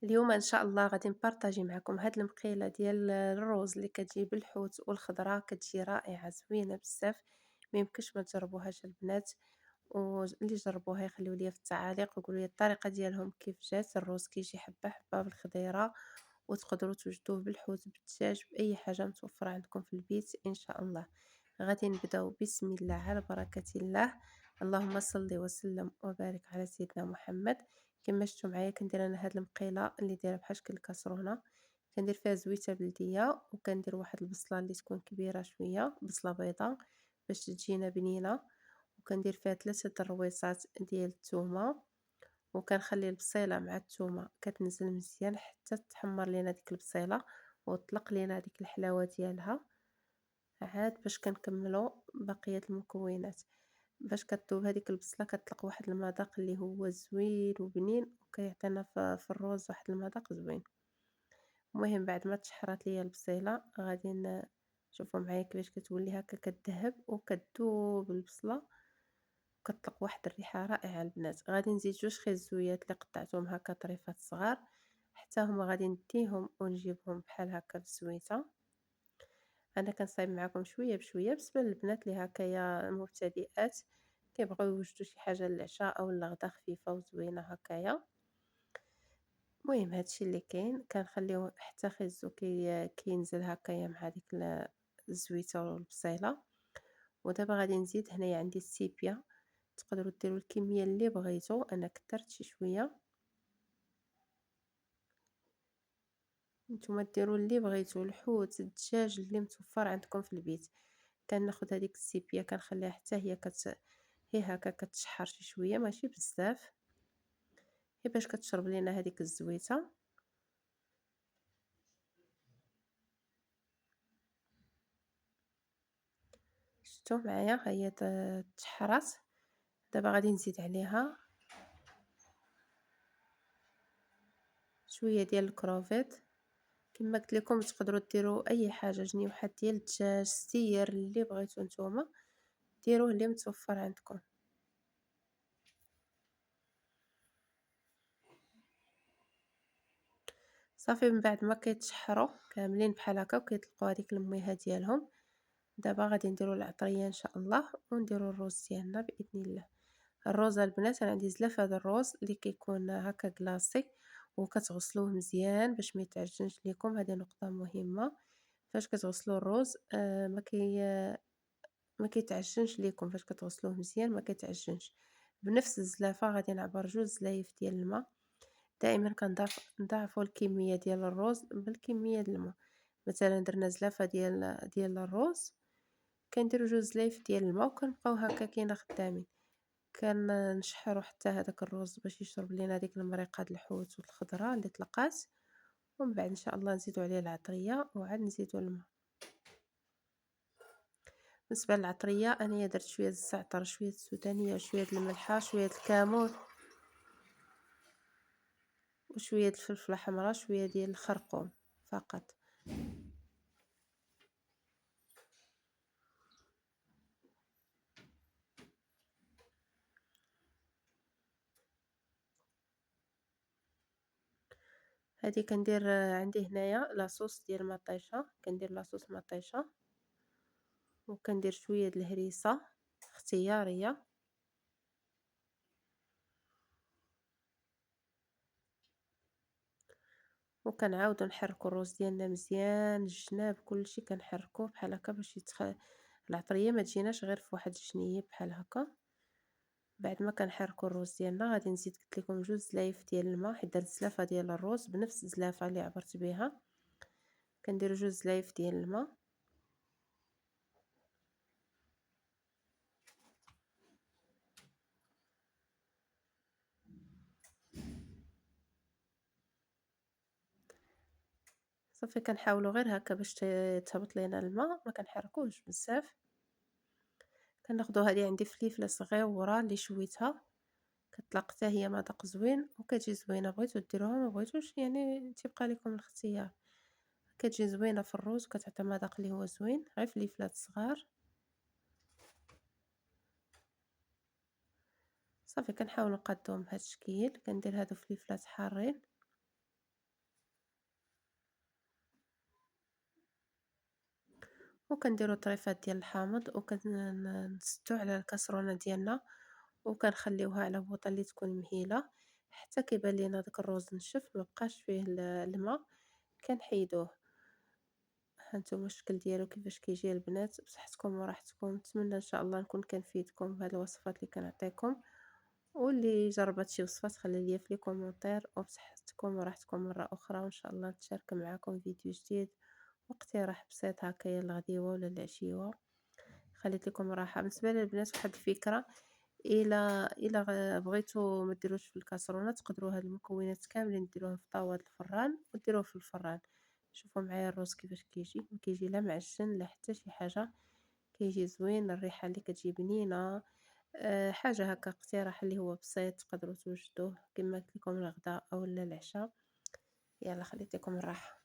اليوم إن شاء الله غادي نبارطاجي معكم هاد المقيلة ديال الروز اللي كتجي بالحوت والخضرة، كتجي رائعة زوينة بزاف. ما يمكنش ما تجربوهاش البنات، واللي جربوها يخليو ليا في التعاليق ويقولوا لي الطريقة ديالهم كيف جات. الروز كيجي حبة حبة بالخضيرة، وتقدروا توجدوه بالحوت بالدجاج بأي حاجة متوفرة عندكم في البيت إن شاء الله. غادي نبداو بسم الله على بركة الله. اللهم صل وسلم وبارك على سيدنا محمد. كما شفتوا معايا كندير انا هاد المقيله اللي دايره بحال شكل الكاسرونه، كندير فيها زويته بلديه، وكندير واحد البصله اللي تكون كبيره شويه، بصله بيضاء باش تجينا بنينه، وكندير فيها 3 الرويصات ديال الثومه، وكنخلي البصيله مع الثومه كتنزل مزيان حتى تحمر لينا ديك البصيله وتطلق لينا ديك الحلاوه ديالها. عاد باش كنكملوا بقيه المكونات. باش كتذوب هذيك البصله كتطلق واحد المذاق اللي هو زوين وبنين، وكيعطينا في الروز واحد المذاق زوين. المهم بعد ما تشحرات ليا البصيله غادي شوفوا معايا كيفاش كتولي هكا كتذهب وكتذوب البصله، وكتطلق واحد الريحه رائعه البنات. غادي نزيد 2 خيزويات اللي قطعتهم هكا طريفات صغار، حتى هما غادي نديهم ونجيبهم بحال هكا في الزويته. انا كنصايب معكم شويه بشويه بالنسبه للبنات اللي هكايا مبتدئات كيبغيو يوجدوا شي حاجه للعشاء او الغدا خفيفه وزوينه هكايا. المهم هادشي اللي كاين كنخليو حتى خيزو كينزل هكايا مع ديك الزويته والبصيله. ودابا غادي نزيد هنايا عندي السيبيا، تقدروا ديروا الكميه اللي بغيتو، انا كثرت شي شويه، نتوما ديروا اللي بغيتو، الحوت الدجاج اللي متوفر عندكم في البيت. كناخد هذيك السيبيا كنخليها حتى هي هكا كتشحر شي شويه ماشي بزاف، هي باش كتشرب لينا هذيك الزويته. شفتوا معايا هي تشحرات. دابا غادي نزيد عليها شويه ديال الكروفيت. كما قلت لكم تقدروا ديروا اي حاجه، جنيوحات ديال الدجاج، ستير، اللي بغيتو نتوما ديروه اللي متوفر عندكم. صافي من بعد ما كيتشحروا كاملين بحال هكا وكيطلقوا هذيك الميها ديالهم، دابا غادي نديروا العطريه ان شاء الله ونديروا الروز ديالنا باذن الله. الروز البنات انا عندي زلاف هذا الروز اللي كيكون هكا كلاصي، وكتغسلوه مزيان باش ما يتعجنش لكم. هذه نقطه مهمه، فاش كتغسلوا الروز ما كيتعجنش ليكم. فاش كتغسلوه مزيان ما كيتعجنش. بنفس الزلافه غادي نعبر 2 زلايف ديال الماء. دائما نضاعفوا الكميه ديال الروز بالكميه ديال الماء. مثلا درنا زلافه ديال الروز، كنديروا 2 زلايف ديال الماء وكنبقاو هكا كينا خدامين. كنشحروا حتى هذاك الروز باش يشرب لينا ديك المريقه د الحوت والخضره اللي طلقات، ومن بعد ان شاء الله نزيدوا عليه العطريه وعاد نزيدوا الماء. بالنسبه للعطريه انايا درت شويه الزعتر، شويه السودانيه، شويه الملحه، شويه الكمون، وشويه الفلفله حمراء، شويه ديال الخرقوم فقط. هذه كندير عندي هنايا لاصوص ديال مطيشه، كندير لاصوص مطيشه، وكندير شويه د الهريسه اختياريه، وكنعاودو نحركو الروز ديالنا مزيان، الجناب كلشي كنحركوه بحال هكا باش العطريه ما تجيناش غير في واحد الجنيب بحال هكا. بعد ما كنحركو الروز ديالنا غادي نزيد قلت لكم 2 زلايف ديال الماء، حيت درت زلافه ديال الروز بنفس الزلافه اللي عبرت بها. كندير 2 زلايف ديال الماء. صافي كنحاولوا غير هكا باش تهبط لينا الماء، ما كنحركوهش بزاف. كناخدو هذه عندي فليفله صغيره اللي شويتها، كتطلق حتى هي مذاق زوين وكتجي زوينه. بغيتو ديروها ما بغيتوش يعني تيبقى لكم الاختيار. كتجي زوينه في الروز وكتعطي مذاق اللي هو زوين، غير فليفلات صغار. صافي كنحاول نقادوهم بهذا الشكل. كندير هادو فليفلات حارين وكنديرو طريفات ديال الحامض نسدو على الكاسرونة ديالنا، وكنخليوها على بوطة اللي تكون مهيلة حتى كيبان لينا داك الروز نشف مبقاش فيه الما، كنحيدوه. ها نتوما الشكل ديالو كيفاش كيجي البنات، بصحتكم وراحتكم. نتمنى ان شاء الله نكون كنفيدكم بهاد الوصفات اللي كنعطيكم، واللي جربت شي وصفه تخلي لي في لي كومونتير. وبصحتكم وراحتكم مره اخرى، وان شاء الله نتشارك معكم فيديو جديد واقتراح بسيط هكايا الغديوه ولا العشيوه. خليت لكم راحه. بالنسبه للبنات واحد الفكره، الا بغيتو ما ديروش في الكاسرونه، تقدروا هاد المكونات كاملين ديروهم في طاوه الفران وديروه في الفران. شوفوا معايا الروز كيفاش كيجي، ما كيجي لا معجن لا حتى شي حاجه، كيجي زوين، الريحه اللي كتجي بنينه. حاجه هكا اقتراح اللي هو بسيط تقدروا توجدوه كما قلت لكم الغداء او العشاء. يلا خليت لكم الراحه.